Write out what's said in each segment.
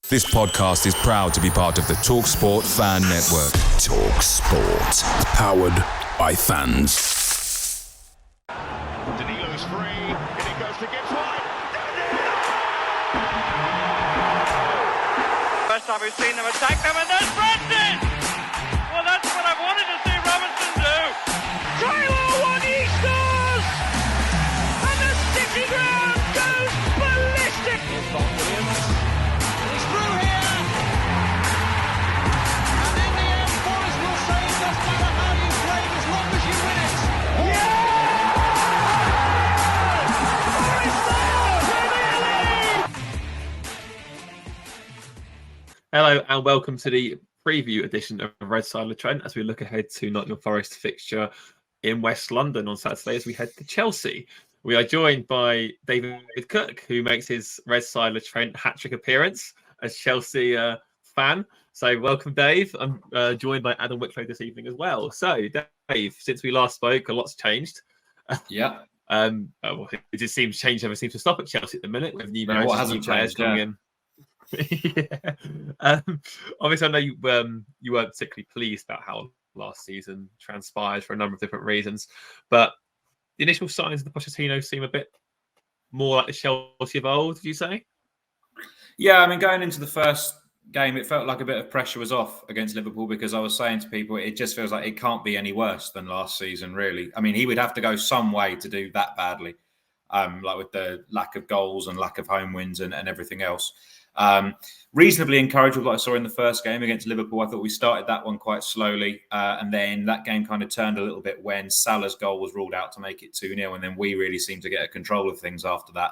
This podcast is proud to be part of the TalkSport Fan Network. TalkSport. Powered by fans. Danilo's free, and it goes to Gibbs White. First time we've seen them attack them, and there's Brandon! Well, that's what I wanted to see Robinson do. Tyler one, he scores! And the city ground goes ballistic! He's through here! And in the end, Forrest will say it doesn't matter how you play as long as you win it. Hello and welcome to the preview edition of Red Side of Trent as we look ahead to Nottingham Forest fixture in West London on Saturday as we head to Chelsea. We are joined by David Cook, who makes his Red Side of Trent hat-trick appearance as Chelsea fan. So welcome, Dave. I'm joined by Adam Wicklow this evening as well. So, Dave, since we last spoke, a lot's changed. Yeah. It just seems change never seems to stop at Chelsea at the minute with new managers, new players coming in. Obviously, I know you weren't particularly pleased about how last season transpired for a number of different reasons, but the initial signs of the Pochettino seem a bit more like the Chelsea of old. Did you say? Yeah, I mean, going into the first game, it felt like a bit of pressure was off against Liverpool because I was saying to people, it just feels like it can't be any worse than last season, really. I mean, he would have to go some way to do that badly, like with the lack of goals and lack of home wins and everything else. Reasonably encouraged with what I saw in the first game against Liverpool. I thought we started that one quite slowly, and then that game kind of turned a little bit when Salah's goal was ruled out to make it 2-0, and then we really seemed to get a control of things after that.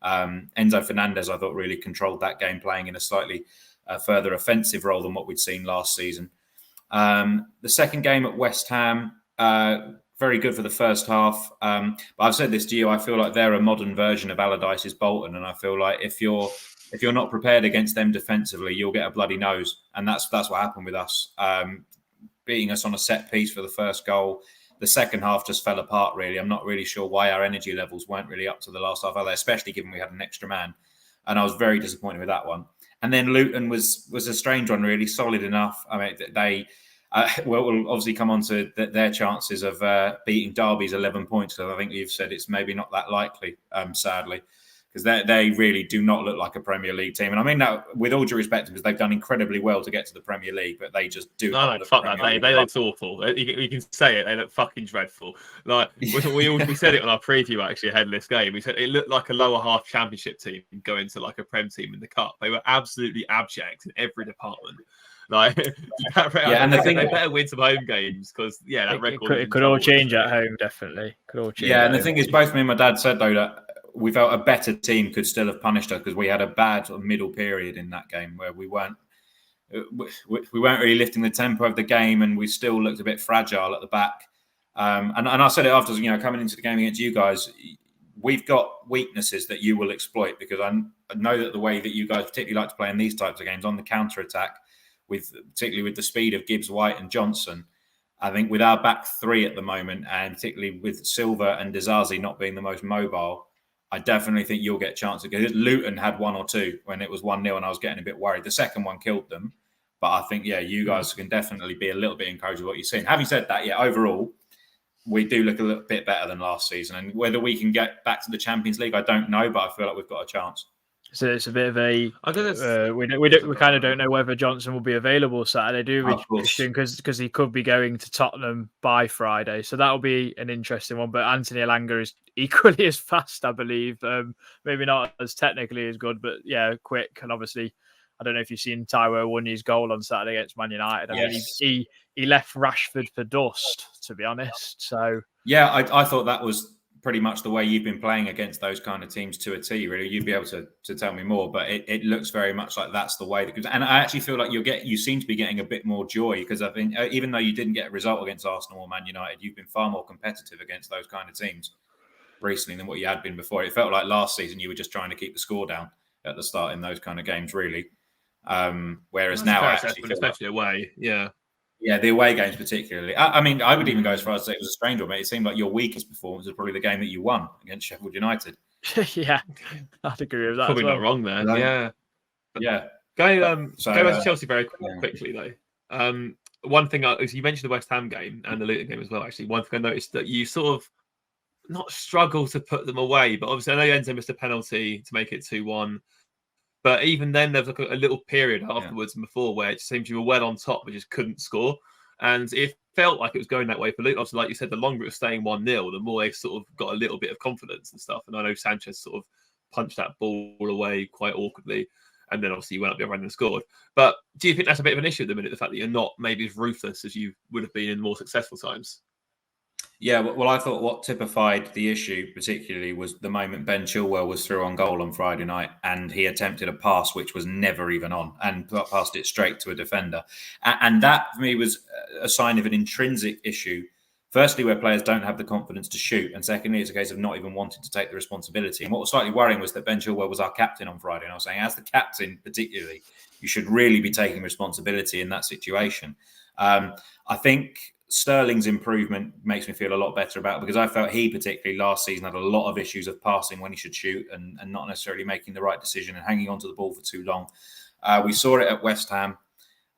Enzo Fernandez, I thought, really controlled that game, playing in a slightly further offensive role than what we'd seen last season. The second game at West Ham, very good for the first half. But I've said this to you, I feel like they're a modern version of Allardyce's Bolton, and I feel like if you're not prepared against them defensively, you'll get a bloody nose. And that's what happened with us. Beating us on a set piece for the first goal. The second half just fell apart, really. I'm not really sure why our energy levels weren't really up to the last half either, especially given we had an extra man. And I was very disappointed with that one. And then Luton was a strange one, really, solid enough. I mean, they will obviously come on to their chances of beating Derby's 11 points. So I think you've said it's maybe not that likely, sadly. Because they really do not look like a Premier League team. And I mean that with all due respect, because they've done incredibly well to get to the Premier League, but they just do not look fuck that. They look awful. You can say it. They look fucking dreadful. Like we said it on our preview, actually, ahead of this game. We said it looked like a lower half championship team going to like a Prem team in the Cup. They were absolutely abject in every department. Like, and the thing, they better win some home games because that record it could all change at home. Definitely could all change. Yeah, and the thing is, both me and my dad said though that we felt a better team could still have punished us because we had a bad middle period in that game where we weren't really lifting the tempo of the game, and we still looked a bit fragile at the back. And I said it after, coming into the game against you guys, we've got weaknesses that you will exploit because I know that the way that you guys particularly like to play in these types of games on the counter attack, particularly with the speed of Gibbs, White, and Johnson. I think with our back three at the moment, and particularly with Silva and Dizazi not being the most mobile, I definitely think you'll get a chance. Because Luton had one or two when it was 1-0 and I was getting a bit worried. The second one killed them. But I think, you guys can definitely be a little bit encouraged with what you're seeing. Having said that, overall, we do look a little bit better than last season. And whether we can get back to the Champions League, I don't know, but I feel like we've got a chance. So it's a bit of a. We kind of don't know whether Johnson will be available Saturday, do we? Because he could be going to Tottenham by Friday, so that'll be an interesting one. But Anthony Elanga is equally as fast, I believe. Maybe not as technically as good, but quick. And obviously, I don't know if you've seen Taiwo Awoniyi's goal on Saturday against Man United. I mean, he left Rashford for dust, to be honest. So I thought that was pretty much the way you've been playing against those kind of teams to a T, really. You'd be able to tell me more, but it looks very much like that's the way. And I actually feel like you seem to be getting a bit more joy because I think even though you didn't get a result against Arsenal or Man United, you've been far more competitive against those kind of teams recently than what you had been before. It felt like last season you were just trying to keep the score down at the start in those kind of games, really. Whereas now, especially away, Yeah, the away games particularly. I mean, I would even go as far as to say it was a strange one, but it seemed like your weakest performance was probably the game that you won against Sheffield United. Yeah, I'd agree with that. Probably not wrong there. Yeah. Go back to Chelsea very quickly though. One thing, you mentioned the West Ham game and the Luton game as well. Actually, one thing I noticed that you sort of not struggle to put them away, but obviously I know Enzo missed a penalty to make it 2-1. But even then, there was like a little period afterwards and before where it seemed you were well on top, but just couldn't score. And it felt like it was going that way for Luton. Obviously, like you said, the longer it was staying 1-0, the more they sort of got a little bit of confidence and stuff. And I know Sanchez sort of punched that ball away quite awkwardly. And then obviously you went up the other end and scored. But do you think that's a bit of an issue at the minute, the fact that you're not maybe as ruthless as you would have been in more successful times? Yeah, well, I thought what typified the issue particularly was the moment Ben Chilwell was through on goal on Friday night and he attempted a pass which was never even on and passed it straight to a defender. And that, for me, was a sign of an intrinsic issue. Firstly, where players don't have the confidence to shoot. And secondly, it's a case of not even wanting to take the responsibility. And what was slightly worrying was that Ben Chilwell was our captain on Friday. And I was saying, as the captain particularly, you should really be taking responsibility in that situation. I think Sterling's improvement makes me feel a lot better about it, because I felt he particularly last season had a lot of issues of passing when he should shoot and not necessarily making the right decision and hanging onto the ball for too long. We saw it at West Ham.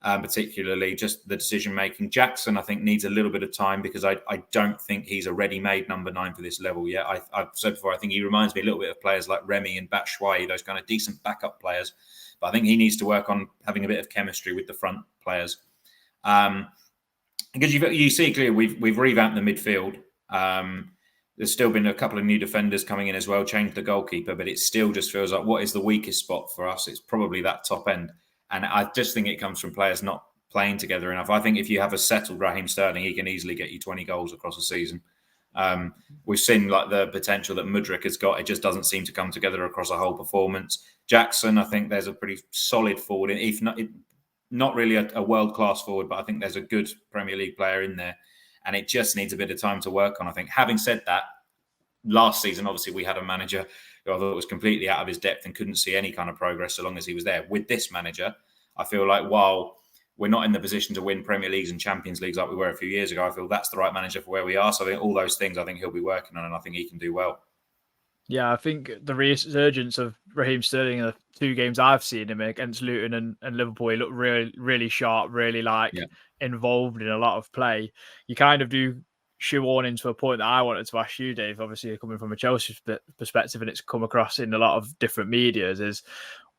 Particularly just the decision making. Jackson, I think, needs a little bit of time because I don't think he's a ready-made number 9 for this level yet. I've said before, I think he reminds me a little bit of players like Remy and Batshuayi, those kind of decent backup players. But I think he needs to work on having a bit of chemistry with the front players. Because you see clearly we've revamped the midfield. There's still been a couple of new defenders coming in as well, changed the goalkeeper, but it still just feels like what is the weakest spot for us? It's probably that top end. And I just think it comes from players not playing together enough. I think if you have a settled Raheem Sterling, he can easily get you 20 goals across a season. We've seen like the potential that Mudryk has got. It just doesn't seem to come together across a whole performance. Jackson, I think there's a pretty solid forward, if not really a world-class forward, but I think there's a good Premier League player in there. And it just needs a bit of time to work on, I think. Having said that, last season, obviously, we had a manager who I thought was completely out of his depth and couldn't see any kind of progress so long as he was there. With this manager, I feel like while we're not in the position to win Premier Leagues and Champions Leagues like we were a few years ago, I feel that's the right manager for where we are. So I think all those things I think he'll be working on and I think he can do well. Yeah, I think the resurgence of Raheem Sterling in the 2 games I've seen him against Luton and Liverpool, he looked really, really sharp, really involved in a lot of play. You kind of do shoehorn into a point that I wanted to ask you, Dave. Obviously, you're coming from a Chelsea perspective, and it's come across in a lot of different medias. Is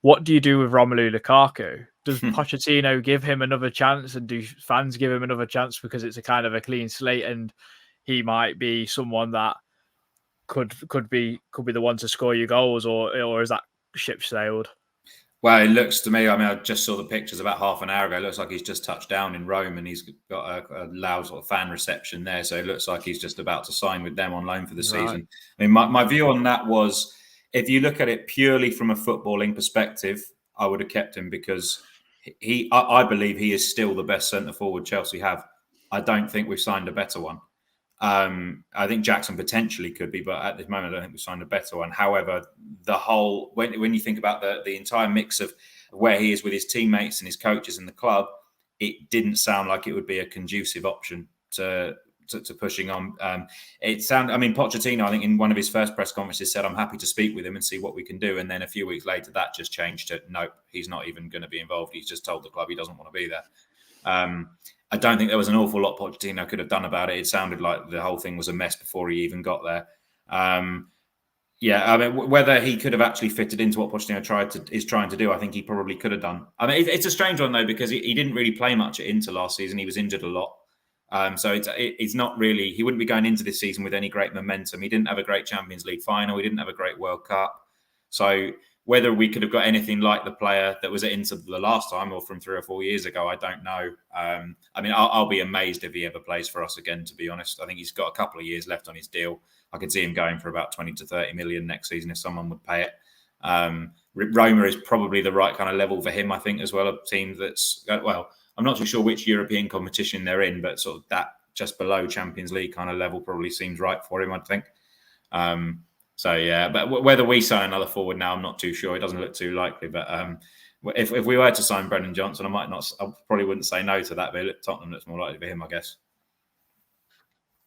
what do you do with Romelu Lukaku? Does Pochettino give him another chance, and do fans give him another chance because it's a kind of a clean slate, and he might be someone that could be the one to score you goals, or is that ship sailed? Well, it looks to me, I mean, I just saw the pictures about half an hour ago. It looks like he's just touched down in Rome and he's got a loud sort of fan reception there. So it looks like he's just about to sign with them on loan for the season. I mean, my view on that was, if you look at it purely from a footballing perspective, I would have kept him because I believe he is still the best centre forward Chelsea have. I don't think we've signed a better one. I think Jackson potentially could be, but at this moment, I don't think we've signed a better one. However, the whole when you think about the entire mix of where he is with his teammates and his coaches in the club, it didn't sound like it would be a conducive option to pushing on. Pochettino, I think in one of his first press conferences said, "I'm happy to speak with him and see what we can do." And then a few weeks later, that just changed to, "Nope, he's not even going to be involved. He's just told the club he doesn't want to be there." I don't think there was an awful lot Pochettino could have done about it. It sounded like the whole thing was a mess before he even got there. Whether he could have actually fitted into what Pochettino is trying to do, I think he probably could have done. I mean, it's a strange one though, because he didn't really play much at Inter last season. He was injured a lot. So it's not really, he wouldn't be going into this season with any great momentum. He didn't have a great Champions League final. He didn't have a great World Cup. So whether we could have got anything like the player that was at Inter the last time or from 3 or 4 years ago, I don't know. I'll be amazed if he ever plays for us again, to be honest. I think he's got a couple of years left on his deal. I could see him going for about 20 to 30 million next season if someone would pay it. Roma is probably the right kind of level for him, I think, as well. A team that's, well, I'm not too sure which European competition they're in, but sort of that just below Champions League kind of level probably seems right for him, I think. But whether we sign another forward now, I'm not too sure. It doesn't look too likely. But if we were to sign Brennan Johnson, I probably wouldn't say no to that. But Tottenham looks more likely for him, I guess.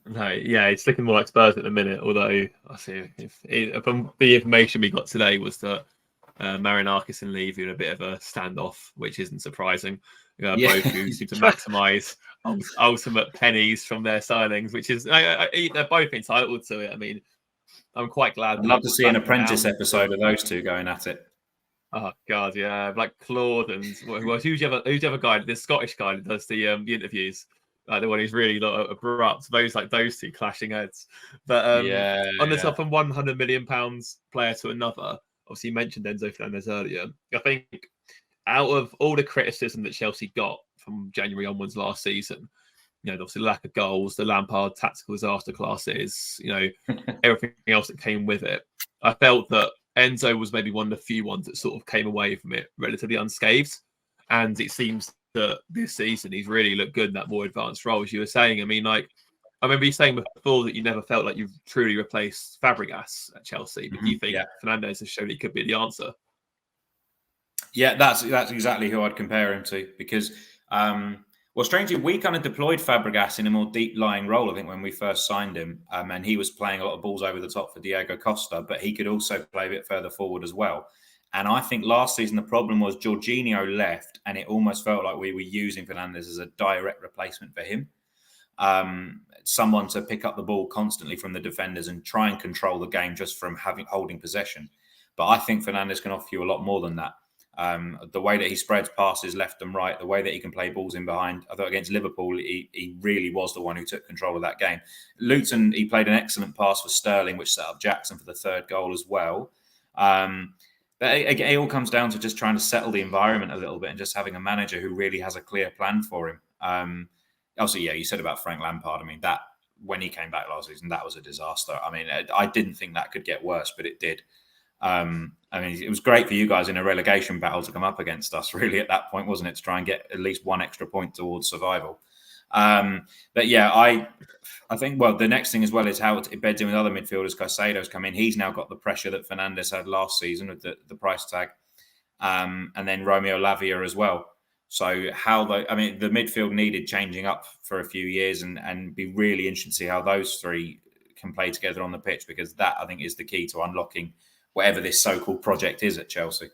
No, yeah, it's looking more like Spurs at the minute. Although I see if the information we got today was that Marinakis and Levy in a bit of a standoff, which isn't surprising. Both who seem to maximise ultimate pennies from their signings, which is they're both entitled to it. I mean, I'm quite glad. I'd love to see an Apprentice episode of those two going at it. Oh God, yeah, like Claude and who's the other guy, the Scottish guy that does the interviews, the one who's really abrupt. Those two clashing heads. But on the top of £100 million player to another, obviously you mentioned Enzo Fernandez earlier. I think out of all the criticism that Chelsea got from January onwards last season, obviously the lack of goals, the Lampard tactical disaster classes, everything else that came with it, I felt that Enzo was maybe one of the few ones that sort of came away from it relatively unscathed. And it seems that this season he's really looked good in that more advanced role, as you were saying. I mean, I remember you saying before that you never felt like you've truly replaced Fabregas at Chelsea. But do you think Fernandez has shown he could be the answer? Yeah, that's exactly who I'd compare him to, because strangely, we kind of deployed Fabregas in a more deep-lying role, I think, when we first signed him. And he was playing a lot of balls over the top for Diego Costa, but he could also play a bit further forward as well. And I think last season, the problem was Jorginho left, and it almost felt like we were using Fernandez as a direct replacement for him. Someone to pick up the ball constantly from the defenders and try and control the game just from holding possession. But I think Fernandez can offer you a lot more than that. The way that he spreads passes left and right, the way that he can play balls in behind. I thought against Liverpool, he really was the one who took control of that game. Luton, he played an excellent pass for Sterling, which set up Jackson for the third goal as well. But it all comes down to just trying to settle the environment a little bit and just having a manager who really has a clear plan for him. Also, you said about Frank Lampard. I mean, that when he came back last season, that was a disaster. I mean, I didn't think that could get worse, but it did. I mean, it was great for you guys in a relegation battle to come up against us, really, at that point, wasn't it? To try and get at least one extra point towards survival. But yeah, I think, the next thing as well is how it beds in with other midfielders. Caicedo's come in. He's now got the pressure that Fernandez had last season with the price tag. And then Romeo Lavia as well. So the midfield needed changing up for a few years and be really interesting to see how those three can play together on the pitch, because that, I think, is the key to unlocking whatever this so-called project is at Chelsea.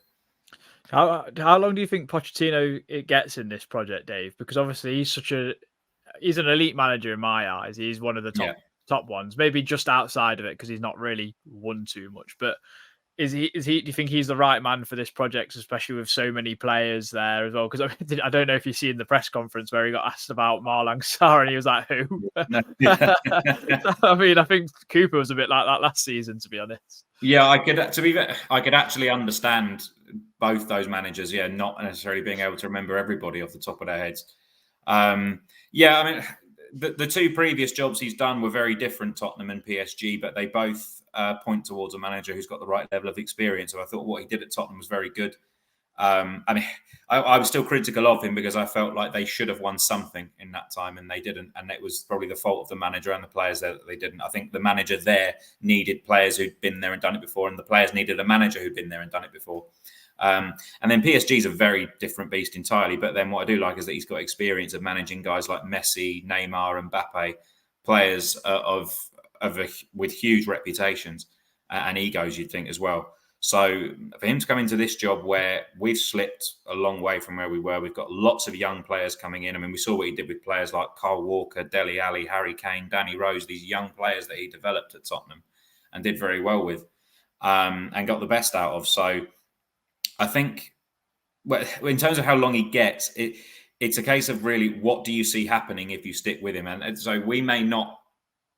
How long do you think Pochettino it gets in this project, Dave? Because obviously he's an elite manager in my eyes. He's one of the top ones, maybe just outside of it because he's not really won too much. But is he? Do you think he's the right man for this project, especially with so many players there as well? Because I don't know if you see in the press conference where he got asked about Marlang Sarr and he was like, "Who?" I mean, I think Cooper was a bit like that last season, to be honest. Yeah, I could actually understand both those managers. Yeah, not necessarily being able to remember everybody off the top of their heads. I mean, the two previous jobs he's done were very different, Tottenham and PSG, but they both point towards a manager who's got the right level of experience. So I thought what he did at Tottenham was very good. I was still critical of him because I felt like they should have won something in that time and they didn't. And it was probably the fault of the manager and the players there that they didn't. I think the manager there needed players who'd been there and done it before, and the players needed a manager who'd been there and done it before. And then PSG is a very different beast entirely. But then what I do like is that he's got experience of managing guys like Messi, Neymar, and Mbappe, players with huge reputations and egos, you'd think as well. So for him to come into this job where we've slipped a long way from where we were, we've got lots of young players coming in. I mean, we saw what he did with players like Kyle Walker, Dele Alli, Harry Kane, Danny Rose, these young players that he developed at Tottenham and did very well with and got the best out of. So I think in terms of how long he gets, it's a case of really what do you see happening if you stick with him? And so we may not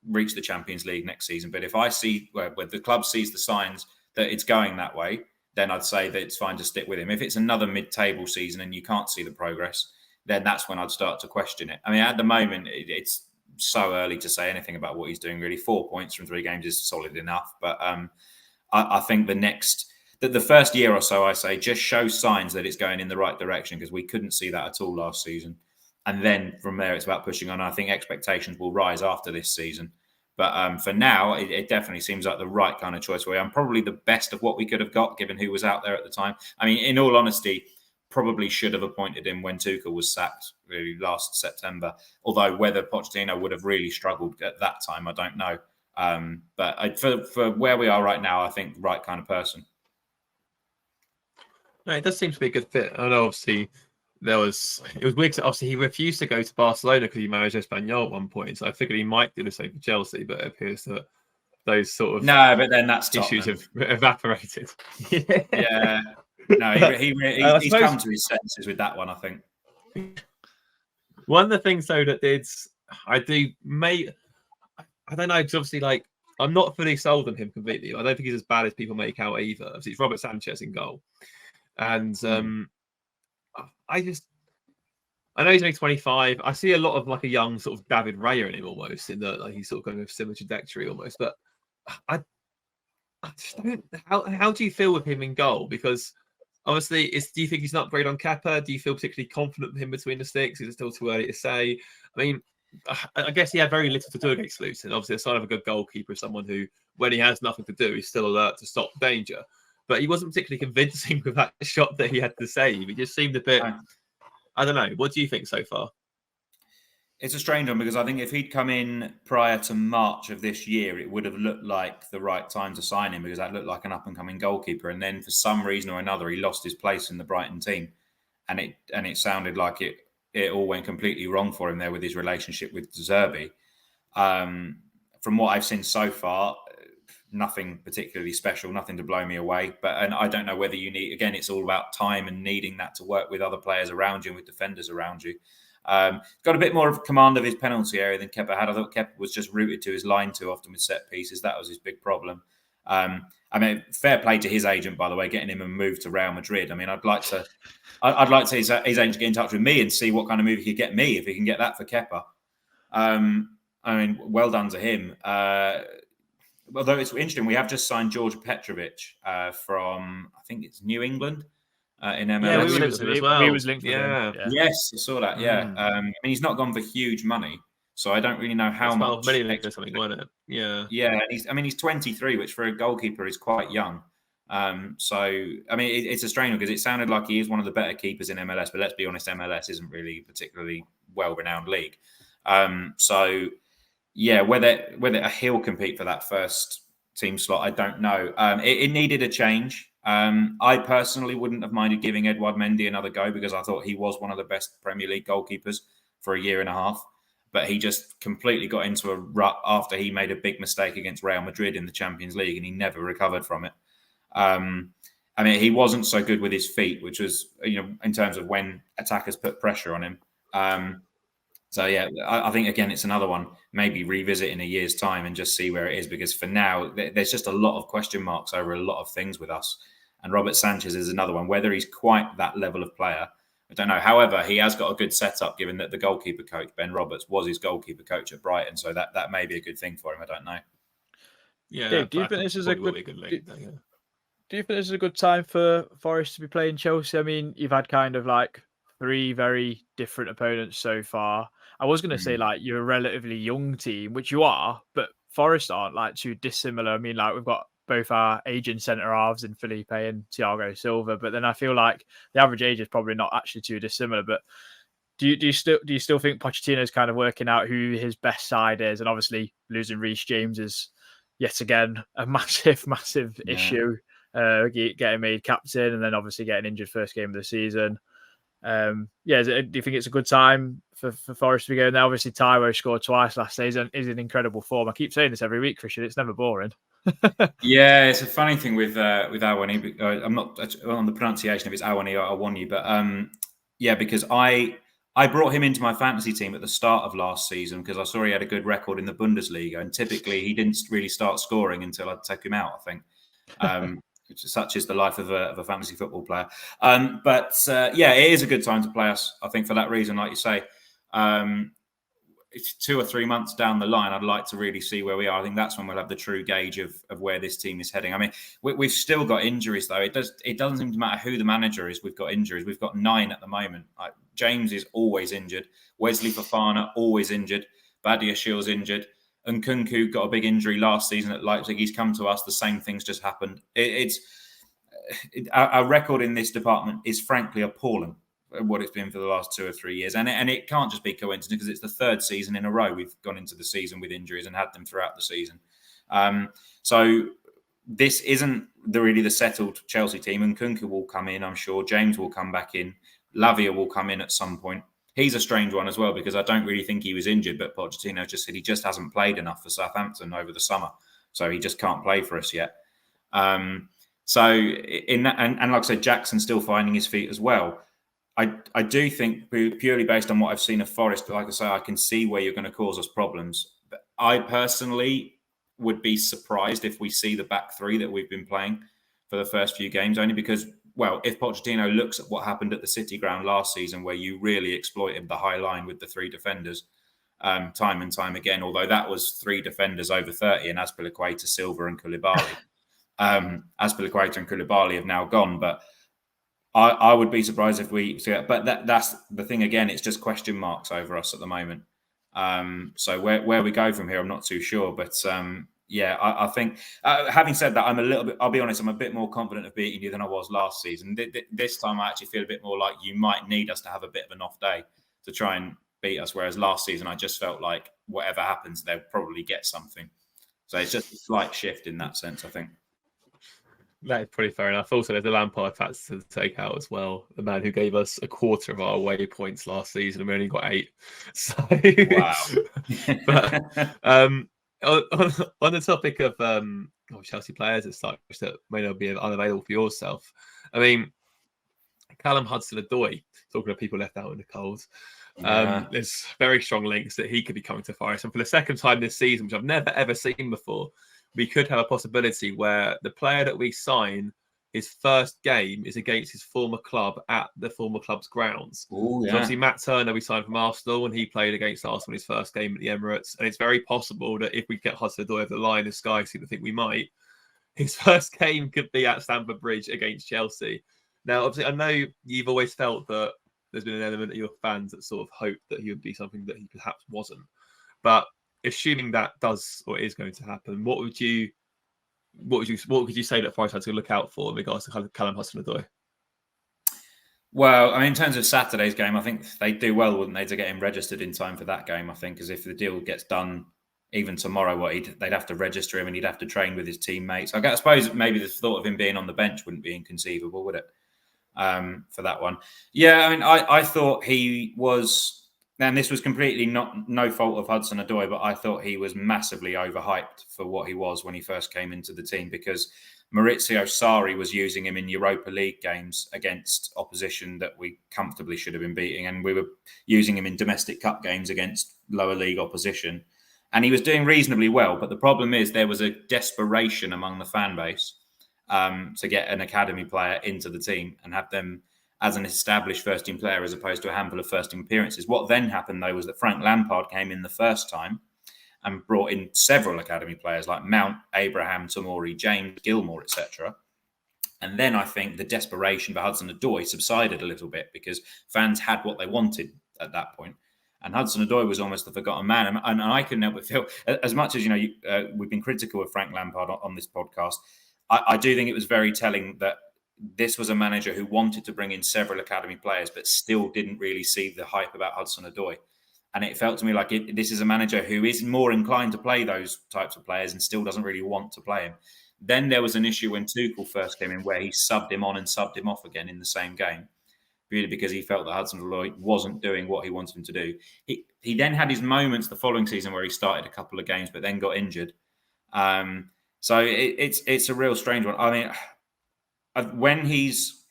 reach the Champions League next season, but if I see where the club sees the signs that it's going that way, then I'd say that it's fine to stick with him. If it's another mid-table season and you can't see the progress, then that's when I'd start to question it. I mean, at the moment, it's so early to say anything about what he's doing, really. 4 points from 3 games is solid enough. But I think the first year or so, I say, just show signs that it's going in the right direction, because we couldn't see that at all last season. And then from there, it's about pushing on. I think expectations will rise after this season. But for now, it definitely seems like the right kind of choice for him. Probably the best of what we could have got, given who was out there at the time. I mean, in all honesty, probably should have appointed him when Tuchel was sacked really last September. Although whether Pochettino would have really struggled at that time, I don't know. But for where we are right now, I think right kind of person. No, it does seem to be a good fit. I know, obviously, it was weird. 'Cause obviously, he refused to go to Barcelona because he managed Espanyol at one point. So I figured he might do the same for Chelsea, but it appears that those sort of but then that's issues Tottenham. have evaporated. Yeah. No, he's come to his senses with that one, I think. One of the things, though, that I don't know, because obviously, like, I'm not fully sold on him completely. I don't think he's as bad as people make out either. Obviously, it's Robert Sanchez in goal. And I know he's only 25. I see a lot of like a young sort of David Raya in him almost, in that like he's sort of going with similar trajectory almost. But I just don't. How do you feel with him in goal? Because obviously, do you think he's an upgrade on Kepa? Do you feel particularly confident with him between the sticks? Is it still too early to say? I mean, I guess he had very little to do against Luton. Obviously, a sign of a good goalkeeper is someone who, when he has nothing to do, he's still alert to stop danger. But he wasn't particularly convincing with that shot that he had to save. He just seemed a bit. I don't know. What do you think so far? It's a strange one because I think if he'd come in prior to March of this year, it would have looked like the right time to sign him because that looked like an up-and-coming goalkeeper. And then for some reason or another, he lost his place in the Brighton team, and it sounded like it all went completely wrong for him there with his relationship with De Zerbi. From what I've seen so far, nothing particularly special, nothing to blow me away. And I don't know whether you need. Again, it's all about time and needing that to work with other players around you and with defenders around you. Got a bit more of command of his penalty area than Kepa had. I thought Kepa was just rooted to his line too often with set pieces. That was his big problem. I mean, fair play to his agent, by the way, getting him a move to Real Madrid. I mean, I'd like to his agent to get in touch with me and see what kind of move he could get me if he can get that for Kepa. I mean, well done to him. Although it's interesting, we have just signed George Petrovic from, I think it's New England. In MLS. Yeah, we were linked with him as well. He was linked with him. Yeah. Yes, I saw that. Yeah. I mean, he's not gone for huge money, so I don't really know how much. 12 million or something, wasn't it? Yeah. Yeah, he's 23, which for a goalkeeper is quite young. So I mean, it's a strange one because it sounded like he is one of the better keepers in MLS, but let's be honest, MLS isn't really a particularly well-renowned league. So yeah, whether he'll compete for that first team slot, I don't know. It needed a change. I personally wouldn't have minded giving Edouard Mendy another go because I thought he was one of the best Premier League goalkeepers for a year and a half. But he just completely got into a rut after he made a big mistake against Real Madrid in the Champions League, and he never recovered from it. I mean, he wasn't so good with his feet, which was, in terms of when attackers put pressure on him. So, yeah, I think, again, it's another one. Maybe revisit in a year's time and just see where it is, because for now, there's just a lot of question marks over a lot of things with us. And Robert Sanchez is another one. Whether he's quite that level of player, I don't know. However, he has got a good setup, given that the goalkeeper coach, Ben Roberts, was his goalkeeper coach at Brighton. So that may be a good thing for him. I don't know. Yeah. Dave, do you think this is a good link? Do you think this is a good time for Forest to be playing Chelsea? I mean, you've had kind of like 3 very different opponents so far. I was going to say, like, you're a relatively young team, which you are, but Forest aren't like too dissimilar. I mean, like, we've got both our aging centre halves in Felipe and Thiago Silva, but then I feel like the average age is probably not actually too dissimilar. But do you still think Pochettino's kind of working out who his best side is? And obviously losing Reece James is yet again a massive issue. Getting made captain and then obviously getting injured first game of the season. Do you think it's a good time for Forest to be going there? Obviously, Taiwo scored twice last season. Is in incredible form. I keep saying this every week, Christian. It's never boring. Yeah, it's a funny thing with Awani. I'm not on the pronunciation of it's Awani or Awani, but because I brought him into my fantasy team at the start of last season because I saw he had a good record in the Bundesliga, and typically he didn't really start scoring until I'd take him out, I think. Such is the life of a fantasy football player. It is a good time to play us, I think, for that reason, like you say. It's 2 or 3 months down the line, I'd like to really see where we are. I think that's when we'll have the true gauge of where this team is heading. I mean, we've still got injuries, though. It doesn't seem to matter who the manager is. We've got injuries. We've got 9 at the moment. James is always injured. Wesley Fofana, always injured. Badiashiel's injured. And Nkunku got a big injury last season at Leipzig. He's come to us. The same things just happened. Our record in this department is frankly appalling, what it's been for the last 2 or 3 years. And it can't just be coincidence because it's the 3rd season in a row we've gone into the season with injuries and had them throughout the season. So this isn't really the settled Chelsea team, and Kunku will come in, I'm sure. James will come back in. Lavia will come in at some point. He's a strange one as well because I don't really think he was injured, but Pochettino just said he just hasn't played enough for Southampton over the summer, so he just can't play for us yet. So in that, and like I said, Jackson's still finding his feet as well. I do think purely based on what I've seen of Forest, like I say, I can see where you're going to cause us problems. But I personally would be surprised if we see the back three that we've been playing for the first few games, only because, well, if Pochettino looks at what happened at the City ground last season, where you really exploited the high line with the three defenders time and time again, although that was three defenders over 30 and Azpilicueta, Silva and Koulibaly. Azpilicueta and Koulibaly have now gone, but I would be surprised if we see it. But that's the thing again, it's just question marks over us at the moment. So where we go from here, I'm not too sure. But yeah, I think having said that, I'm a little bit, I'll be honest, I'm a bit more confident of beating you than I was last season. This time I actually feel a bit more like you might need us to have a bit of an off day to try and beat us. Whereas last season, I just felt like whatever happens, they'll probably get something. So it's just a slight shift in that sense, I think. That is pretty fair enough. Also, there's a Lampard factor to take out as well. The man who gave us a quarter of our away points last season, and we only got 8. So, wow. But on the topic of Chelsea players as such that may not be unavailable for yourself, I mean, Callum Hudson-Odoi, talking of people left out in the cold. There's very strong links that he could be coming to Forest, and for the second time this season, which I've never ever seen before, we could have a possibility where the player that we sign, his first game is against his former club at the former club's grounds. Ooh, yeah. So obviously, Matt Turner, we signed from Arsenal, and he played against Arsenal in his first game at the Emirates. And it's very possible that if we get Hudson-Odoi over the line, as Sky seem to think we might, his first game could be at Stamford Bridge against Chelsea. Now, obviously, I know you've always felt that there's been an element of your fans that sort of hoped that he would be something that he perhaps wasn't. But assuming that does or is going to happen, what could you say that Forest had to look out for in regards to Callum Hudson-Odoi? Well, I mean, in terms of Saturday's game, I think they'd do well, wouldn't they, to get him registered in time for that game? I think, because if the deal gets done even tomorrow, they'd have to register him and he'd have to train with his teammates. I suppose maybe the thought of him being on the bench wouldn't be inconceivable, would it? For that one, yeah. I mean, I thought he was. And this was completely no fault of Hudson-Odoi, but I thought he was massively overhyped for what he was when he first came into the team, because Maurizio Sarri was using him in Europa League games against opposition that we comfortably should have been beating, and we were using him in domestic cup games against lower league opposition, and he was doing reasonably well. But the problem is there was a desperation among the fan base to get an academy player into the team and have them as an established first-team player as opposed to a handful of first-team appearances. What then happened, though, was that Frank Lampard came in the first time and brought in several academy players like Mount, Abraham, Tomori, James, Gilmore, etc. And then I think the desperation for Hudson-Odoi subsided a little bit because fans had what they wanted at that point. And Hudson-Odoi was almost the forgotten man. And I couldn't help but feel, as much as, we've been critical of Frank Lampard on this podcast, I do think it was very telling that this was a manager who wanted to bring in several academy players, but still didn't really see the hype about Hudson-Odoi. And it felt to me like this is a manager who is more inclined to play those types of players and still doesn't really want to play him. Then there was an issue when Tuchel first came in where he subbed him on and subbed him off again in the same game, really because he felt that Hudson-Odoi wasn't doing what he wanted him to do. He then had his moments the following season where he started a couple of games, but then got injured. So it's a real strange one. I mean, when he's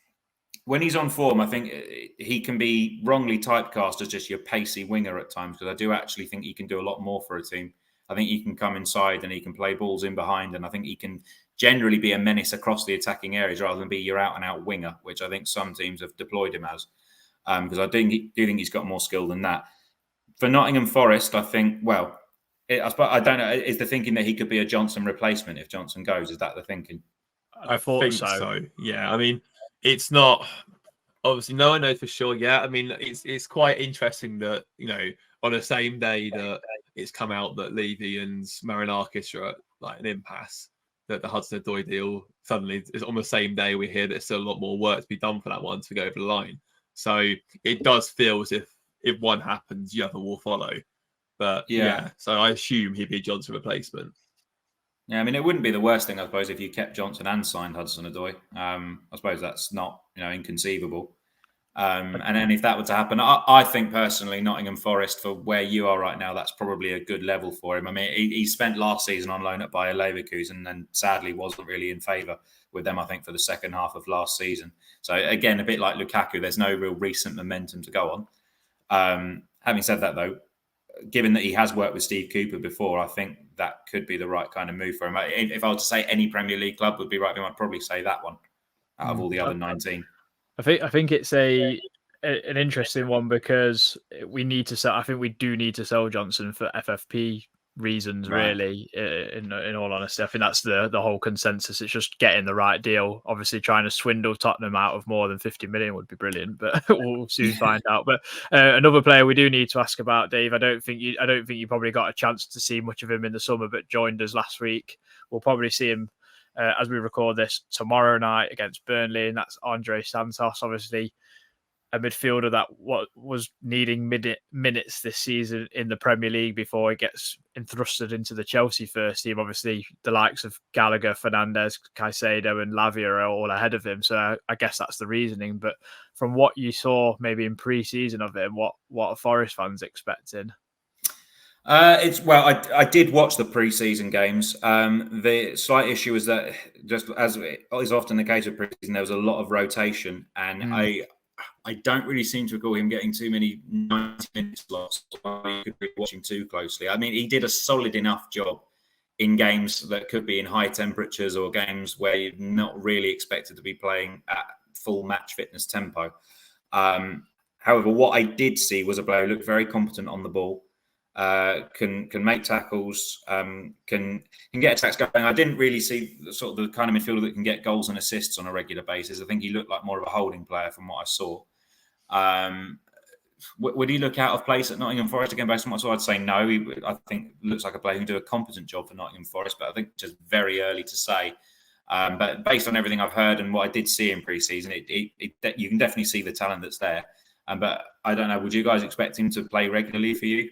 on form, I think he can be wrongly typecast as just your pacey winger at times, because I do actually think he can do a lot more for a team. I think he can come inside and he can play balls in behind, and I think he can generally be a menace across the attacking areas rather than be your out-and-out winger, which I think some teams have deployed him as, because I do think he's got more skill than that. For Nottingham Forest, I think, I don't know, is the thinking that he could be a Johnson replacement if Johnson goes? Is that the thinking? I think so. Yeah, I mean, it's not obviously no one knows for sure yet. I mean, it's quite interesting that on the same day that it's come out that Levy and Marinakis are at like an impasse, that the Hudson-Odoi deal suddenly is on the same day we hear there's still a lot more work to be done for that one to go over the line. So it does feel as if one happens, the other will follow. But yeah, so I assume he'd be a Johnson replacement. Yeah, I mean, it wouldn't be the worst thing, I suppose, if you kept Johnson and signed Hudson-Odoi. I suppose that's not, inconceivable. And then if that were to happen, I think personally, Nottingham Forest, for where you are right now, that's probably a good level for him. I mean, he spent last season on loan at Bayer Leverkusen and sadly wasn't really in favour with them, I think, for the second half of last season. So again, a bit like Lukaku, there's no real recent momentum to go on. Having said that, though, given that he has worked with Steve Cooper before, I think that could be the right kind of move for him. If I were to say any Premier League club would be right for him, I'd probably say that one out of all the other 19. I think it's an interesting one because we need to sell. I think we do need to sell Johnson for FFP reasons, right. Really. In all honesty, I think that's the whole consensus. It's just getting the right deal. Obviously, trying to swindle Tottenham out of more than 50 million would be brilliant, but we'll soon find out. But another player we do need to ask about, Dave. I don't think you probably got a chance to see much of him in the summer, but joined us last week. We'll probably see him. As we record this tomorrow night against Burnley, and that's Andre Santos, obviously a midfielder that was needing minutes this season in the Premier League before he gets entrusted into the Chelsea first team. Obviously, the likes of Gallagher, Fernandes, Caicedo and Lavia are all ahead of him, so I guess that's the reasoning. But from what you saw maybe in pre-season of him, what are Forest fans expecting? I did watch the pre-season games. The slight issue was that, just as is often the case with pre-season, there was a lot of rotation, and I don't really seem to recall him getting too many 90-minute slots. You could be watching too closely. I mean, he did a solid enough job in games that could be in high temperatures or games where you're not really expected to be playing at full match fitness tempo. However, what I did see was a player who looked very competent on the ball. Can make tackles, can get attacks going. I didn't really see the kind of midfielder that can get goals and assists on a regular basis. I think he looked like more of a holding player from what I saw. Would he look out of place at Nottingham Forest again based on what I saw? I'd say no. I think looks like a player who can do a competent job for Nottingham Forest, but I think just very early to say. But based on everything I've heard and what I did see in pre-season, you can definitely see the talent that's there. But I don't know, would you guys expect him to play regularly for you?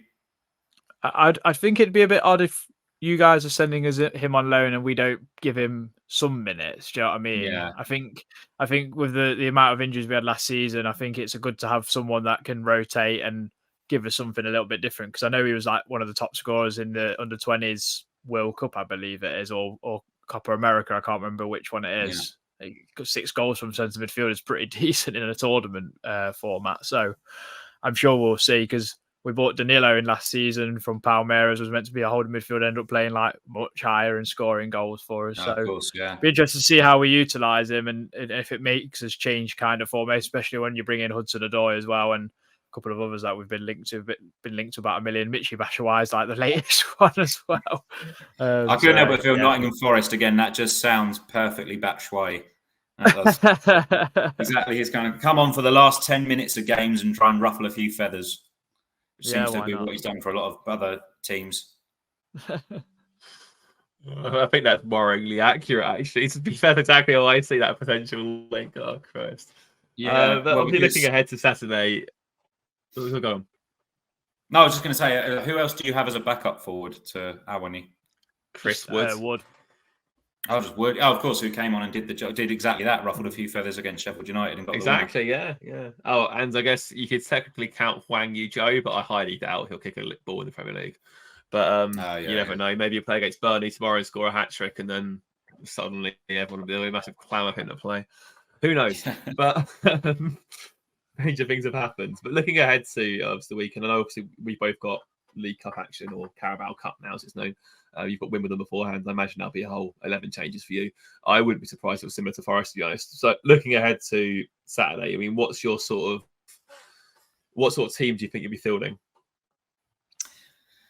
I think it'd be a bit odd if you guys are sending him on loan and we don't give him some minutes. Do you know what I mean? Yeah. I think with the amount of injuries we had last season, I think it's good to have someone that can rotate and give us something a little bit different. Because I know he was like one of the top scorers in the under-20s World Cup, I believe it is, or Copa America. I can't remember which one it is. Yeah. He got 6 goals from centre midfield is pretty decent in a tournament format. So I'm sure we'll see, because we bought Danilo in last season from Palmeiras, was meant to be a holding midfield, ended up playing like much higher and scoring goals for us. Of course, yeah. Be interested to see how we utilise him and if it makes us change kind of formation, especially when you bring in Hudson-Odoi as well and a couple of others that we've been linked to about 1 million. Michy Batshuayi is like the latest one as well. I couldn't help but feel Nottingham Forest again. That just sounds perfectly Batshuayi. That's exactly his kind of come on for the last 10 minutes of games and try and ruffle a few feathers. Which seems to be what he's done for a lot of other teams. I think that's worryingly accurate, actually. To be fair, exactly how I see that potential link. Oh, Christ. Yeah. But obviously looking ahead to Saturday. Go on. No, I was just going to say, who else do you have as a backup forward to Awani? Chris Wood. Wood. Oh, just Wood. Oh, of course, who came on and did the job, did exactly that, ruffled a few feathers against Sheffield United and got exactly, yeah. Oh, and I guess you could technically count Hwang Yu-Jo, but I highly doubt he'll kick a ball in the Premier League. But you never know. Maybe you play against Burnley tomorrow and score a hat trick, and then suddenly everyone will be a massive clam up him to play. Who knows? But major things have happened. But looking ahead to the weekend, and obviously we both got League Cup action, or Carabao Cup now as it's known. You've got Wimbledon beforehand. I imagine that'll be a whole 11 changes for you. I wouldn't be surprised if it was similar to Forest, to be honest. So looking ahead to Saturday, I mean, what sort of team do you think you'll be fielding?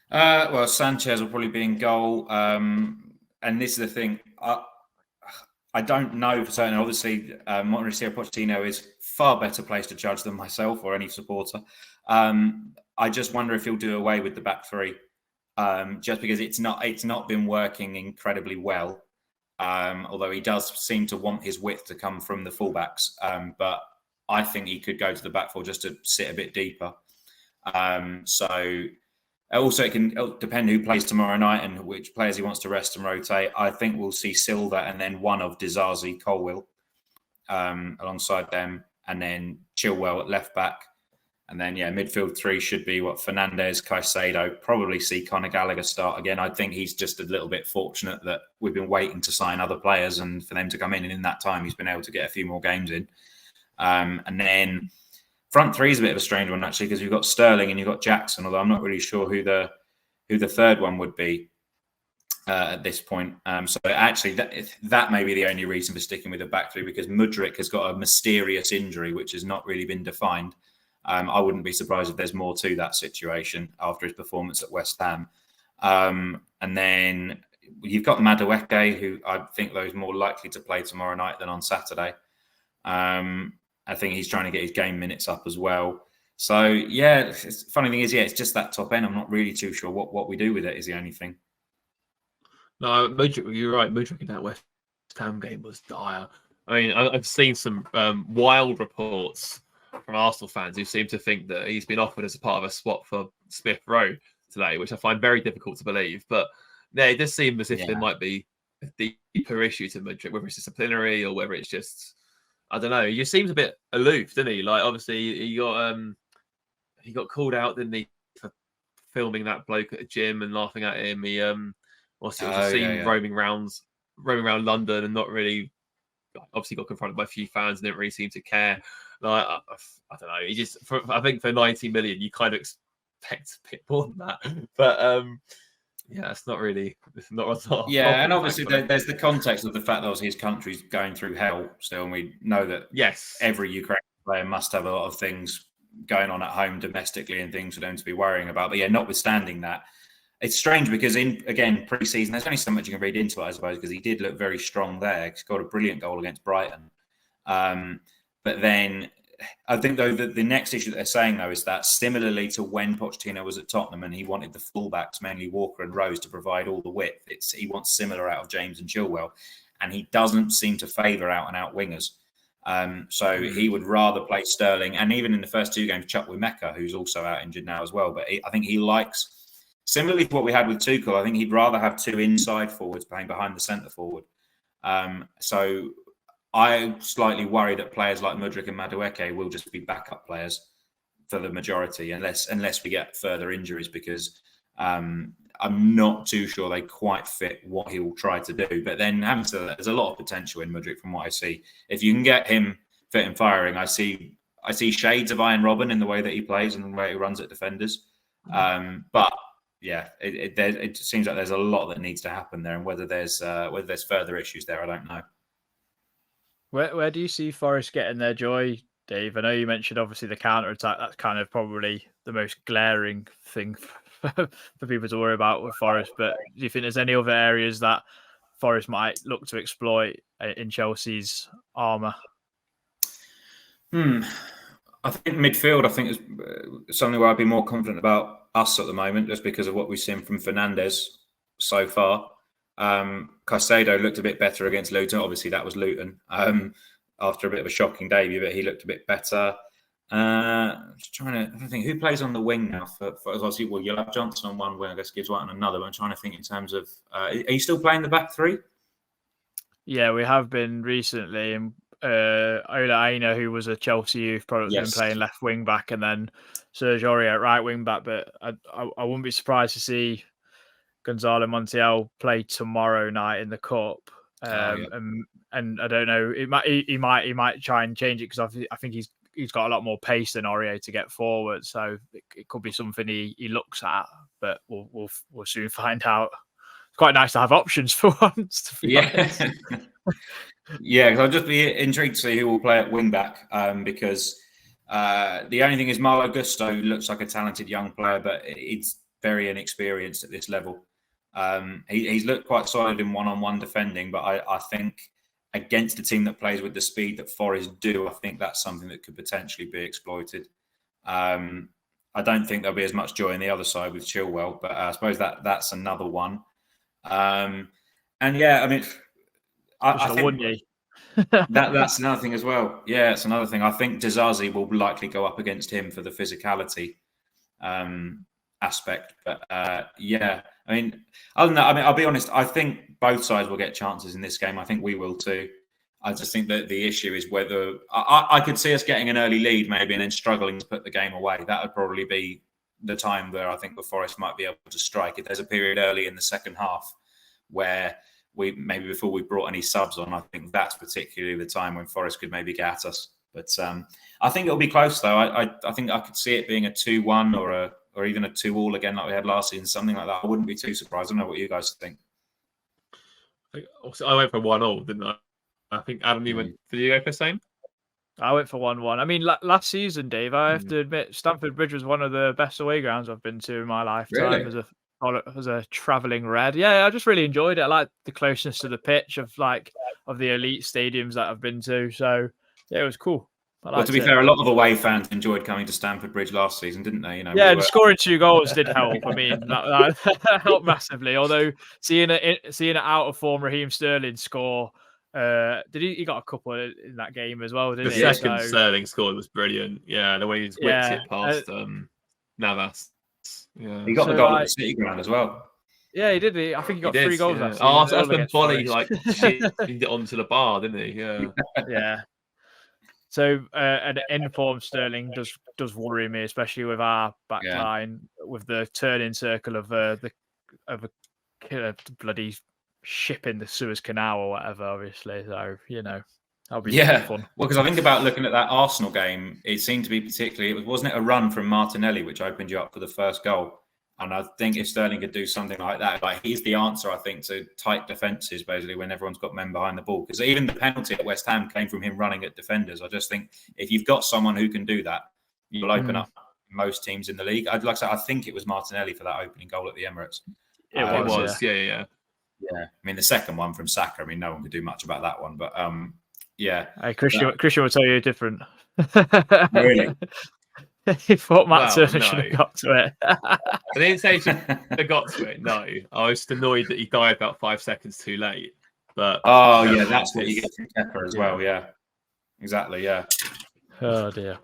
Well, Sanchez will probably be in goal. And this is the thing. I don't know for certain. Obviously, Mauricio Pochettino is far better placed to judge than myself or any supporter. I just wonder if he'll do away with the back three. Just because it's not been working incredibly well, although he does seem to want his width to come from the fullbacks. But I think he could go to the back four just to sit a bit deeper. So Also, it'll depend who plays tomorrow night and which players he wants to rest and rotate. I think we'll see Silva and then one of Dizazi, Colwill alongside them, and then Chilwell at left back. And then, midfield three should be Fernandez, Caicedo. Probably see Conor Gallagher start again. I think he's just a little bit fortunate that we've been waiting to sign other players and for them to come in. And in that time, he's been able to get a few more games in. And then front three is a bit of a strange one, actually, because you've got Sterling and you've got Jackson, although I'm not really sure who the third one would be at this point. So actually, that may be the only reason for sticking with the back three, because Mudryk has got a mysterious injury, which has not really been defined. I wouldn't be surprised if there's more to that situation after his performance at West Ham. And then you've got Madueke, who I think is more likely to play tomorrow night than on Saturday. I think he's trying to get his game minutes up as well. So, funny thing is, it's just that top end. I'm not really too sure what we do with it is the only thing. No, Mudryk, you're right. Mudryk in that West Ham game was dire. I mean, I've seen some wild reports from Arsenal fans who seem to think that he's been offered as a part of a swap for Smith Rowe today, which I find very difficult to believe. But it does seem as if there might be a deeper issue to Mudryk, whether it's disciplinary or whether it's just, I don't know. He just seems a bit aloof, doesn't he? Like, obviously, he got called out, didn't he, for filming that bloke at a gym and laughing at him. He was seen roaming around London and not really, obviously got confronted by a few fans and didn't really seem to care. Like, I don't know. I think for 90 million, you kind of expect a bit more than that. But it's not really. It's not. And obviously there's the context of the fact that his country's going through hell still, and we know that every Ukrainian player must have a lot of things going on at home domestically and things for them to be worrying about. But notwithstanding that, it's strange because in pre-season, there's only so much you can read into it, I suppose, because he did look very strong there. He scored a brilliant goal against Brighton. But then I think, though, the next issue that they're saying, though, is that similarly to when Pochettino was at Tottenham and he wanted the fullbacks, mainly Walker and Rose, to provide all the width, he wants similar out of James and Chilwell, and he doesn't seem to favour out-and-out wingers. So he would rather play Sterling, and even in the first two games, Chuck Wimeka, who's also out injured now as well. But I think he likes, similarly to what we had with Tuchel, I think he'd rather have two inside forwards playing behind the centre forward. So I'm slightly worried that players like Mudryk and Madueke will just be backup players for the majority, unless we get further injuries, because I'm not too sure they quite fit what he will try to do. But then, having said that, there's a lot of potential in Mudryk from what I see. If you can get him fit and firing, I see shades of Iron Robin in the way that he plays and the way he runs at defenders. But it seems like there's a lot that needs to happen there, and whether there's further issues there, I don't know. Where do you see Forest getting their joy, Dave? I know you mentioned obviously the counter-attack. That's kind of probably the most glaring thing for people to worry about with Forest. But do you think there's any other areas that Forest might look to exploit in Chelsea's armour? I think midfield, is something where I'd be more confident about us at the moment, just because of what we've seen from Fernandez so far. Caicedo looked a bit better against Luton. Obviously, that was Luton after a bit of a shocking debut, but he looked a bit better. Just trying to think who plays on the wing now. For obviously, you'll have Johnson on one wing, I guess Gibbs White on another. But I'm trying to think in terms of are you still playing the back three? Yeah, we have been recently. And Ola Aina, who was a Chelsea youth product, been playing left wing back, and then Serge Aurier at right wing back. But I wouldn't be surprised to see Gonzalo Montiel play tomorrow night in the cup, and I don't know. He might try and change it, because I think he's got a lot more pace than Aurier to get forward. So it could be something he looks at, but we'll soon find out. It's quite nice to have options for once. To be honest. Because I'll just be intrigued to see who will play at wing back, because the only thing is Malo Gusto looks like a talented young player, but it's very inexperienced at this level. He's looked quite solid in one-on-one defending, but I think against a team that plays with the speed that Forest do, I think that's something that could potentially be exploited. I don't think there'll be as much joy on the other side with Chilwell, but I suppose that's another one. I think that's another thing as well. Yeah, it's another thing. I think Dizazi will likely go up against him for the physicality. aspect. But yeah, I mean, other than that, I mean, I'll be honest. I think both sides will get chances in this game. I think we will too. I just think that the issue is whether I could see us getting an early lead maybe and then struggling to put the game away. That would probably be the time where I think the Forest might be able to strike. If there's a period early in the second half where we maybe before we brought any subs on, I think that's particularly the time when Forest could maybe get at us. But I think it'll be close though. I think I could see it being a 2-1 or even a 2-2 again like we had last season, something like that. I wouldn't be too surprised. I don't know what you guys think. I went for 1-1, didn't I? I think Adam, you went. Did you go for the same? I went for 1-1. I mean, last season, Dave, I have to admit, Stamford Bridge was one of the best away grounds I've been to in my lifetime. Really? As a travelling red. Yeah, I just really enjoyed it. I like the closeness to the pitch of the elite stadiums that I've been to. So yeah, it was cool. Well, to be fair, a lot of away fans enjoyed coming to Stamford Bridge last season, didn't they? You know, yeah, and scoring 2 goals did help. I mean, that helped massively. Although seeing an out of form Raheem Sterling score, did he got a couple in that game as well? Didn't the he? second Sterling score was brilliant. Yeah, the way he's whipped it past Navas. Yeah, he got the goal at the City ground as well. Yeah, he did. I think he got 3 goals last season. Oh, that's when Bonnie chipped it onto the bar, didn't he? Yeah, yeah. So an in-form Sterling does worry me, especially with our back line, with the turning circle of a bloody ship in the Suez Canal or whatever. Obviously, so that'll be fun. Well, because I think about looking at that Arsenal game, it seemed to be particularly. Wasn't it a run from Martinelli which opened you up for the first goal? And I think if Sterling could do something like that, like he's the answer, I think, to tight defences, basically, when everyone's got men behind the ball. Because even the penalty at West Ham came from him running at defenders. I just think if you've got someone who can do that, you'll open up most teams in the league. I'd like to say, I think it was Martinelli for that opening goal at the Emirates. It was. Yeah. I mean, the second one from Saka, I mean, no one could do much about that one. But, yeah. Hey, Christian will tell you different. Really? He thought Matt Turner should have got to it. I didn't say he should have got to it. No, I was just annoyed that he died about 5 seconds too late. But that's what you get from Kepa as well. Yeah, exactly. Yeah. Oh dear.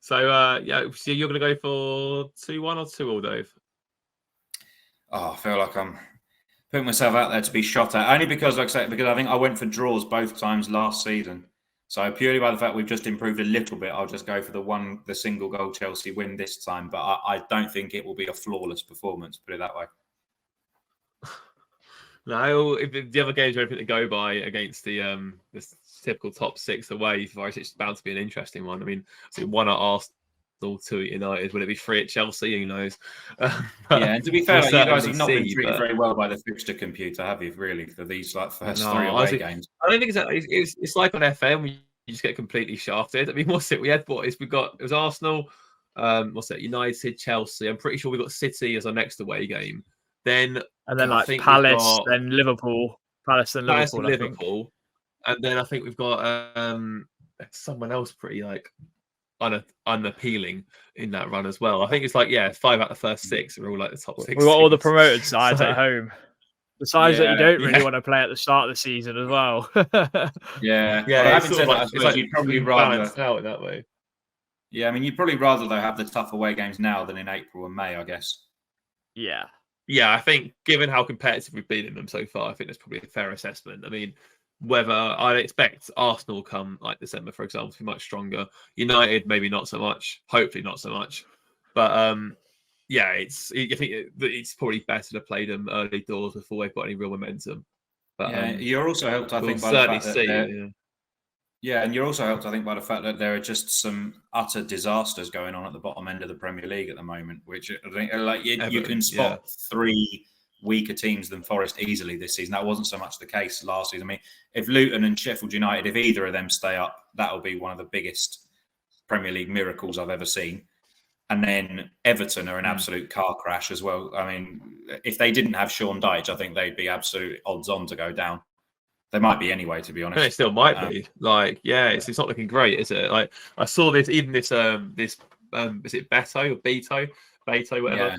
So so you're going to go for 2-1 or 2-2, Dave? Oh, I feel like I'm putting myself out there to be shot at, only because, like I say, because I think I went for draws both times last season. So purely by the fact we've just improved a little bit, I'll just go for the single goal Chelsea win this time. But I don't think it will be a flawless performance, put it that way. No, if the other games are anything to go by against the typical top 6 away, it's bound to be an interesting one. I mean, so 1 at Arsenal, 2 at United. Will it be 3 at Chelsea? Who knows? And to be fair, you guys have not been treated very well by the fixture computer, have you? Really, for these first 3 away games? I don't think it's like on FM. You just get completely shafted. I mean, what's it? It was Arsenal. United, Chelsea. I'm pretty sure we got City as our next away game. Then Palace, then Liverpool. Palace and Liverpool. And then I think we've got someone else pretty unappealing in that run as well. I think it's 5 out of the first 6 are all the top 6. We've got all the promoted sides at home. The sides that you don't really want to play at the start of the season as well. You'd probably rather out that way. Yeah, I mean, you'd probably rather though have the tough away games now than in April and May, I guess. Yeah. Yeah, I think given how competitive we've been in them so far, I think that's probably a fair assessment. I mean, whether I'd expect Arsenal come December, for example, to be much stronger. United, maybe not so much. Hopefully not so much. But I think it's probably better to play them early doors before they've got any real momentum. But you're also helped, I think, by the fact that and you're also helped, I think, by the fact that there are just some utter disasters going on at the bottom end of the Premier League at the moment, which I think you can spot 3 weaker teams than Forest easily this season. That wasn't so much the case last season. I mean, if Luton and Sheffield United, if either of them stay up, that'll be one of the biggest Premier League miracles I've ever seen. And then Everton are an absolute car crash as well. I mean, if they didn't have Sean Dyche, I think they'd be absolute odds on to go down. They might be anyway, to be honest. They still might be. It's not looking great, is it? I saw this, even this is it Beto or Beto, whatever.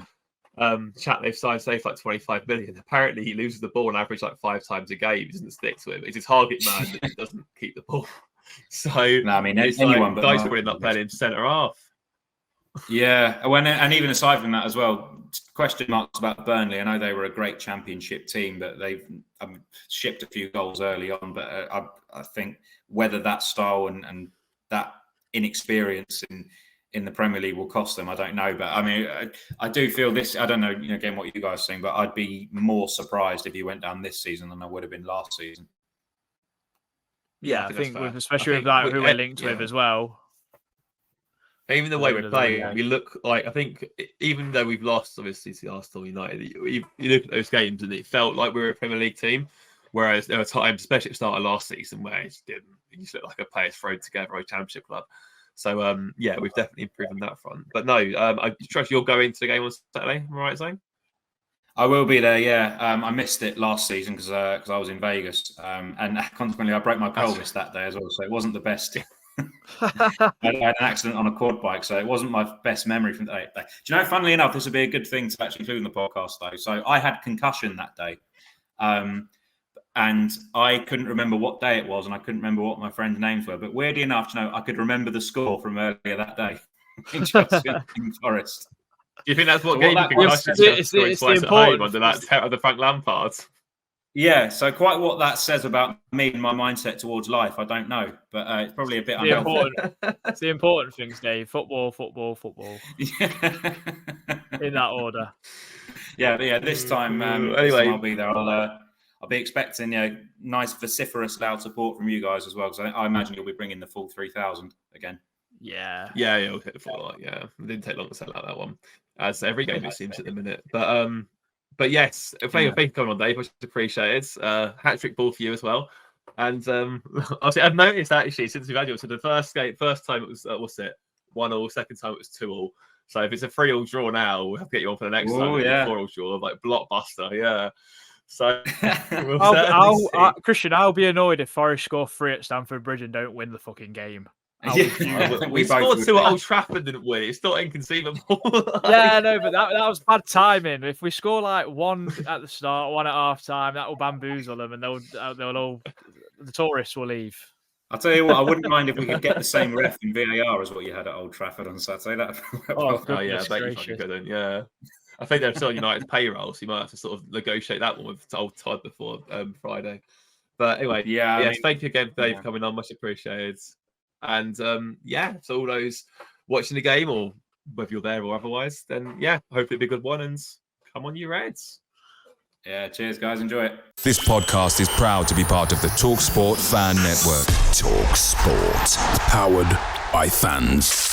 Chat they've signed today for 25 million. Apparently, he loses the ball on average 5 times a game. He doesn't stick to it. It's his target man that he doesn't keep the ball. So no, I mean, anyone but Dyche would end up playing him centre half. Yeah, and even aside from that as well, question marks about Burnley. I know they were a great championship team, but they've shipped a few goals early on. But I think whether that style and that inexperience in the Premier League will cost them, I don't know. But I mean, I do feel this. I don't know, again, what you guys are saying, but I'd be more surprised if he went down this season than I would have been last season. Yeah, I think especially with that, who we're linked with as well. Even the way we're playing, we look like, I think, even though we've lost, obviously, to Arsenal United, you look at those games and it felt like we were a Premier League team. Whereas there were times, especially at the start of last season, where it just didn't. You just looked like a players thrown together, a championship club. So, yeah, we've definitely improved on that front. But no, I trust you're going to the game on Saturday, am I right, Zane? I will be there, yeah. I missed it last season because I was in Vegas. And consequently, I broke my pelvis that day as well. So it wasn't the best. I had an accident on a quad bike, so it wasn't my best memory from that day. Do you know, funnily enough, this would be a good thing to actually include in the podcast, though. So I had concussion that day. And I couldn't remember what day it was, and I couldn't remember what my friends' names were. But weirdly enough, I could remember the score from earlier that day in Chelsea and Forest. Do you think that's what gave you concussion? It's the important under the Frank Lampard. Yeah, so quite what that says about me and my mindset towards life, I don't know, but it's probably a bit unhelpful. It's the important things, Dave. Football. Yeah. In that order. Yeah, but yeah, this time, anyway, I'll be there. I'll be expecting nice vociferous loud support from you guys as well, because I imagine you'll be bringing the full 3,000 again. Yeah, we'll hit the full. Yeah, it didn't take long to sell out that one, as every game it seems at the minute. But yes, thank you for coming on, Dave. Much appreciated. Hat-trick ball for you as well. And obviously, I've noticed actually since we've had you, so the first time it was 1-1, second time it was 2-2. So if it's a 3-3 draw now, we'll have to get you on for the next time. Yeah, 4-4 draw, like blockbuster. Yeah. So Christian, I'll be annoyed if Forest score 3 at Stamford Bridge and don't win the fucking game. We scored 2 at Old Trafford, didn't we? It's not inconceivable. Yeah, no, but that was bad timing. If we score like 1 at the start, 1 at half time, that will bamboozle them, and they'll all the tourists will leave. I'll tell you what, I wouldn't mind if we could get the same ref in VAR as what you had at Old Trafford on Saturday. Yeah, couldn't. Yeah, I think they're still on United's payroll, so you might have to sort of negotiate that one with Old Todd before Friday. But anyway, thank you again, Dave, for coming on. Much appreciated. And so all those watching the game, or whether you're there or otherwise, then hopefully it'll be a good one. And come on, you Reds. Yeah, cheers, guys. Enjoy it. This podcast is proud to be part of the TalkSport Fan Network. TalkSport. Powered by fans.